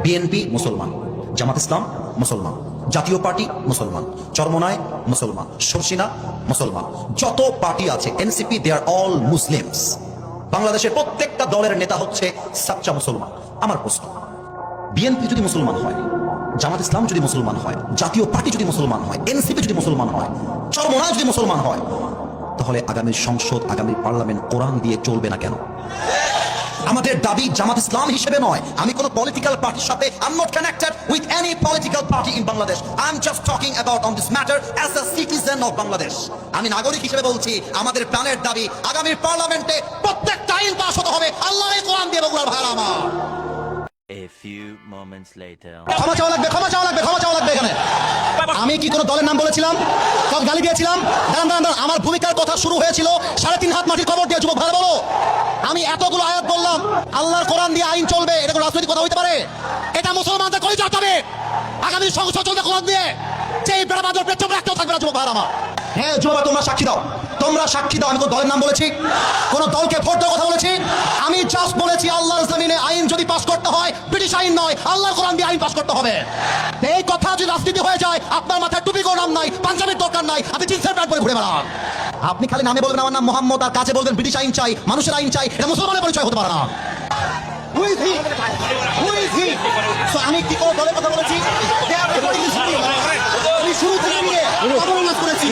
BNP মুসলমান, জামাত ইসলাম মুসলমান, জাতীয় পার্টি মুসলমান, চরমনায় মুসলমান, শর্ষিনা মুসলমান, যত পার্টি আছে এনসিপি, দে আর অল মুসলিমস। বাংলাদেশের প্রত্যেকটা দলের নেতা হচ্ছে সাচ্চা মুসলমান। আমার প্রশ্ন, বিএনপি যদি মুসলমান হয়, জামাত ইসলাম যদি মুসলমান হয়, জাতীয় পার্টি যদি মুসলমান হয়, এনসিপি যদি মুসলমান হয়, চরমনায় যদি মুসলমান হয়, তাহলে আগামী সংসদ, আগামী পার্লামেন্ট কোরআন দিয়ে চলবে না কেন? আমাদের দাবি জামাত ইসলাম হিসেবে নয়, আমি কোন পলিটিক্যাল পার্টির সাথে I am not connected with any political party in Bangladesh. I am just talking about on this matter as a citizen of Bangladesh. আমি নাগরিক হিসেবে বলছি, আমাদের প্রাণের দাবি আগামী পার্লামেন্টে প্রত্যেকটা আইন পাস হতে হবে আল্লাহর কোরআন দিয়ে। বগুড়ার ভাইরা আমার, A few moments later. ক্ষমা চাওয়া লাগবে, ক্ষমা চাওয়া লাগবে, ক্ষমা চাওয়া লাগবে। এখানে আমি কি কোনো দলের নাম বলেছিলাম, সব গালি দিয়েছিলাম? দাঁড়ান দাঁড়ান দাঁড়ান, আমার ভূমিকার কথা শুরু হয়েছিল 3.5 হাত মাটির খবর দিয়ে। যুবক ভাই বলো, আমি এতগুলো আয়াত বললাম আল্লাহর কোরআন দিয়ে আইন চলবে, এটা কোনো রাজনৈতিক কথা হইতে পারে? এটা মুসলমানদের কই যাতে হবে? আগামী সংসদ চলবে কোরআন দিয়ে। যেই বেড়া বাঁধর পেছনে রাখতেও থাকবে না। যুবক ভাই আমার, হ্যাঁ যুবক, তোমরা সাক্ষী দাও, তোমরা সাক্ষী দাও। আমি কোন দলের নাম বলেছি, কোন দলকে ভোট দেওয়ার কথা বলেছি? আমি জাস্ট বলেছি আল্লাহর জমিনে আইন যদি পাস করতে হয়, ব্রিটিশ আইন নয়, আল্লাহর কোরআন দিয়ে আইন পাস করতে হবে। এই কথা যদি রাজনীতি হয়ে যায়, আপনার মাথায় টুপি কোনো নাম নাই, পাঞ্জাবির দরকার নাই, আপনি জিন্সের প্যান্ট পরে ঘুরে বেড়ান। আপনি খালি নামে বলবেন আমার নাম মোহাম্মদ, আর কাছে বলবেন ব্রিটিশ আইন চাই, মানুষের আইন চাই, এটা মুসলমানের পরিচয় হতে পারে না। Who is he? Who is he? So আমি কি কোনো দলের কথা বলেছি? আমি শুরু থেকে নিয়ে করেছি।